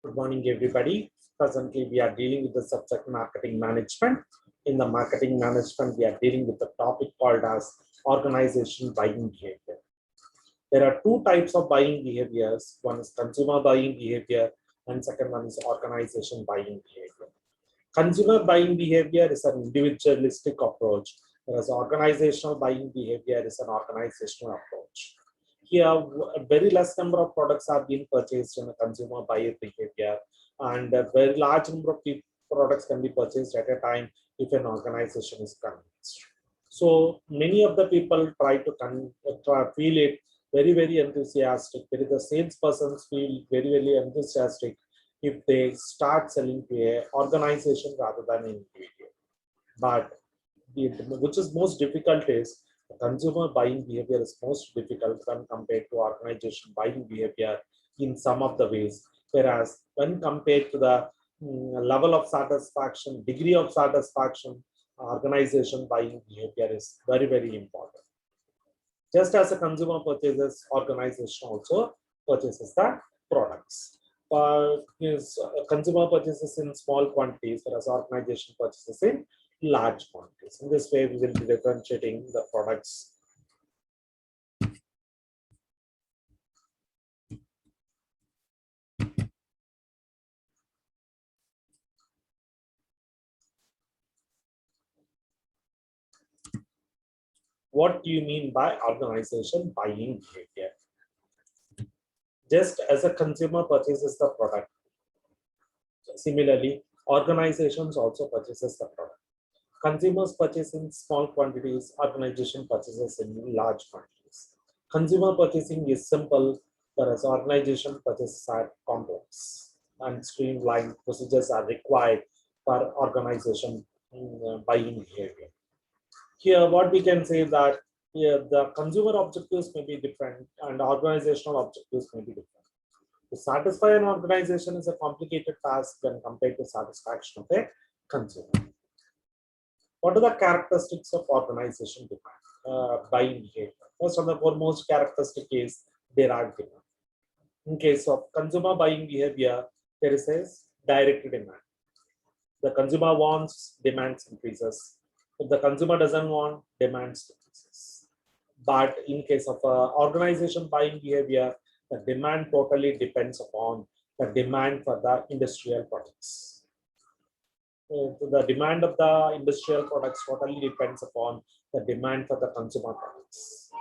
Good morning, everybody. Presently, we are dealing with the subject marketing management. In the marketing management, we are dealing with the topic called as organization buying behavior. There are two types of buying behaviors. One is consumer buying behavior, and second one is organization buying behavior. Consumer buying behavior is an individualistic approach, whereas organizational buying behavior is an organizational approach. Here, a very less number of products are being purchased in a consumer buyer behavior, and a very large number of products can be purchased at a time if an organization is convinced. So many of the people try to feel it very enthusiastic. The salespersons feel very enthusiastic if they start selling to a organization rather than an individual. But which is most difficult is consumer buying behavior is most difficult when compared to organization buying behavior in some of the ways. Whereas when compared to the level of satisfaction, degree of satisfaction, organization buying behavior is very important. Just as a consumer purchases, organization also purchases the products. Consumer purchases in small quantities, whereas organization purchases in large quantities. In this way, we will be differentiating the products. What do you mean by organization buying behavior? Just as a consumer purchases the product, similarly, organizations also purchases the product. Consumers purchase in small quantities, organization purchases in large quantities. Consumer purchasing is simple, whereas organization purchases are complex, and streamlined procedures are required for organization buying behavior. Here, what we can say that the consumer objectives may be different and organizational objectives may be different. To satisfy an organization is a complicated task when compared to satisfaction of a consumer. What are the characteristics of organization buying behavior? First and the foremost characteristic is direct demand. In case of consumer buying behavior, there is a direct demand. The consumer wants, demands increases. If the consumer doesn't want, demands decreases. But in case of organization buying behavior, the demand totally depends upon the demand for the industrial products. The demand of the industrial products totally depends upon the demand for the consumer products.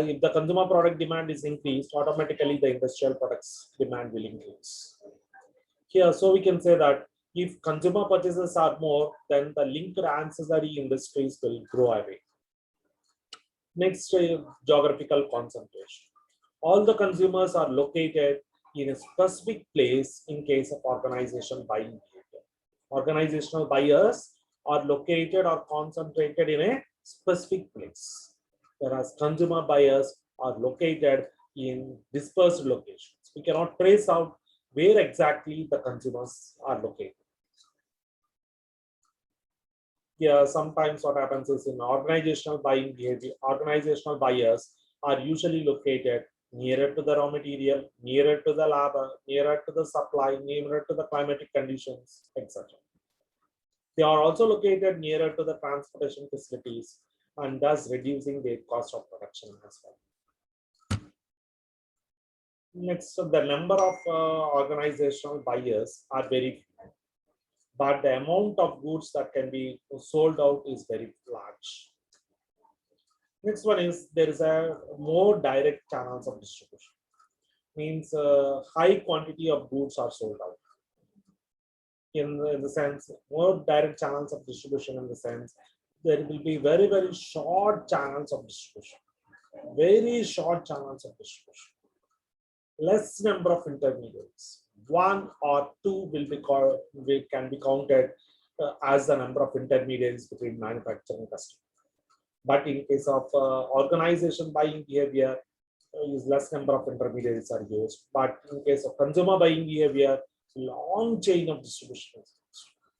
If the consumer product demand is increased, automatically the industrial products demand will increase. Here, so we can say that if consumer purchases are more, then the linked ancillary industries will grow away. Next, geographical concentration. All the consumers are located in a specific place in case of organization buying behavior. Organizational buyers are located or concentrated in a specific place, whereas consumer buyers are located in dispersed locations. We cannot trace out where exactly the consumers are located. Here, sometimes what happens is in organizational buying behavior, organizational buyers are usually located nearer to the raw material, nearer to the labor, nearer to the supply, nearer to the climatic conditions, etc. They are also located nearer to the transportation facilities and thus reducing their cost of production as well. Next, the number of organizational buyers are very few, but the amount of goods that can be sold out is very large. Next one is there is a more direct channels of distribution. Means high quantity of goods are sold out. In the sense, more direct channels of distribution in the sense there will be very short channels of distribution. Very short channels of distribution. Less number of intermediaries. One or two can be counted as the number of intermediaries between manufacturer and customer. But in case of organization buying behavior, is less number of intermediaries are used. But in case of consumer buying behavior, long chain of distribution.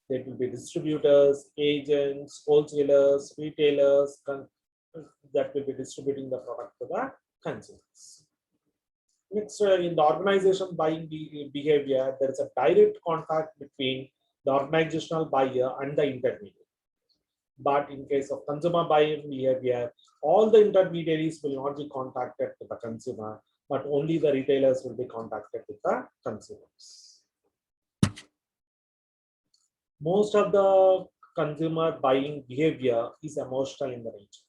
There will be distributors, agents, wholesalers, retailers that will be distributing the product to the consumers. Next, in the organization buying behavior, there is a direct contact between the organizational buyer and the intermediary. But in case of consumer buying behavior, all the intermediaries will not be contacted with the consumer, but only the retailers will be contacted with the consumers. Most of the consumer buying behavior is emotional in the nature.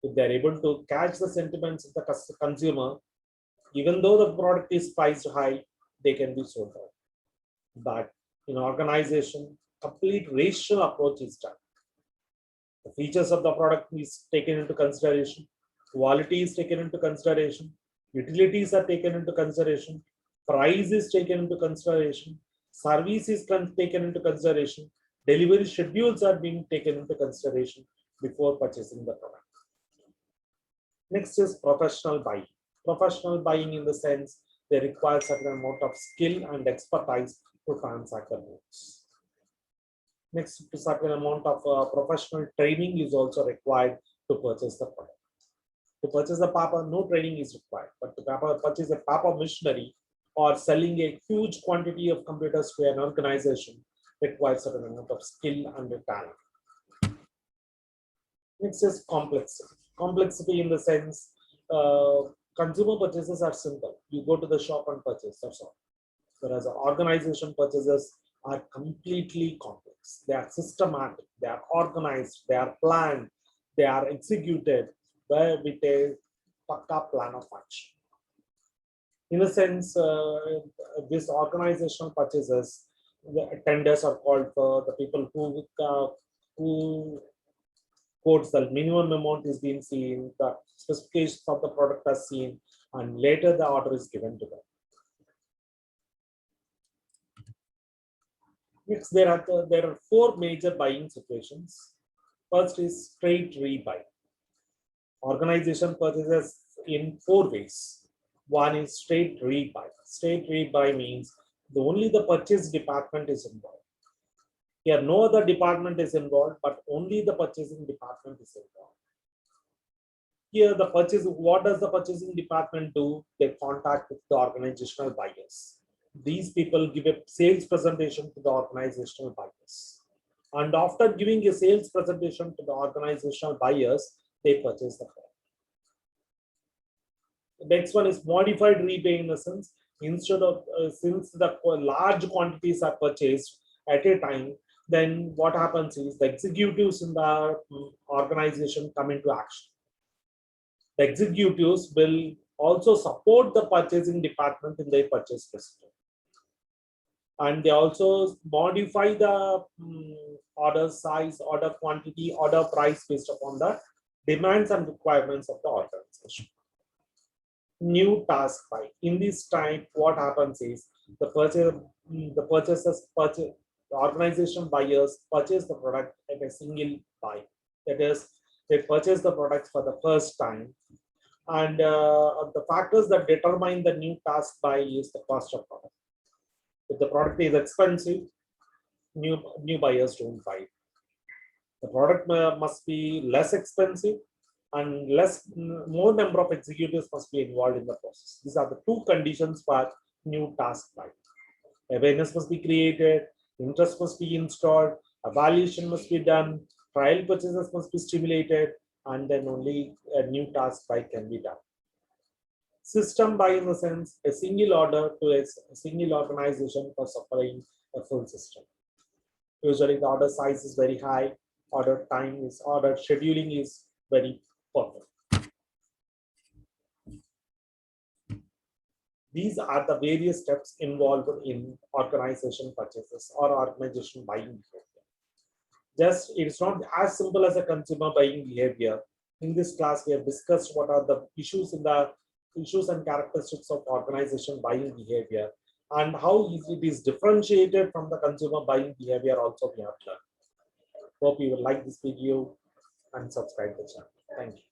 If they're able to catch the sentiments of the consumer, even though the product is priced high, they can be sold out. But in organization, complete rational approach is done. The features of the product is taken into consideration, quality is taken into consideration, utilities are taken into consideration, price is taken into consideration, service is taken into consideration, delivery schedules are being taken into consideration before purchasing the product. Next is professional buying. Professional buying in the sense they require certain amount of skill and expertise to transact the goods. Next, a certain amount of professional training is also required to purchase the product. To purchase the paper, no training is required, but to purchase a paper machinery or selling a huge quantity of computers to an organization requires a certain amount of skill and talent. Next is complexity. Complexity in the sense consumer purchases are simple. You go to the shop and purchase, that's all. Whereas organization purchases are completely complex. They are systematic, they are organized, they are planned, they are executed with a pakka plan of action. In a sense, this organizational purchases, the tenders are called for, the people who quotes the minimum amount is being seen, the specifications of the product are seen, and later the order is given to them. Next, there are four major buying situations. First is straight rebuy. Organization purchases in four ways. One is straight rebuy. Straight rebuy means only the purchase department is involved. Here, no other department is involved, but only the purchasing department is involved. Here, what does the purchasing department do? They contact with the organizational buyers. These people give a sales presentation to the organizational buyers. And after giving a sales presentation to the organizational buyers, they purchase the product. The next one is modified rebate in the sense, instead of since the large quantities are purchased at a time, then what happens is the executives in the organization come into action. The executives will also support the purchasing department in their purchase presentation. And they also modify the order size, order quantity, order price based upon the demands and requirements of the organization. New task buy. In this type, what happens is the organization buyers purchase the product at a single buy. That is, they purchase the product for the first time. And the factors that determine the new task buy is the cost of product. If the product is expensive, new buyers don't buy it. The product must be less expensive and more number of executives must be involved in the process. These are the two conditions for new task buy. Awareness must be created, interest must be installed, evaluation must be done, trial purchases must be stimulated, and then only a new task buy can be done. System buy in the sense a single order to a single organization for supplying a full system. Usually the order size is very high, order scheduling is very perfect. These are the various steps involved in organization purchases or organization buying behavior. It's not as simple as a consumer buying behavior. In this class, we have discussed what are the issues and characteristics of organization buying behavior and how it is differentiated from the consumer buying behavior also we have learned. Hope you will like this video and subscribe the channel. Thank you.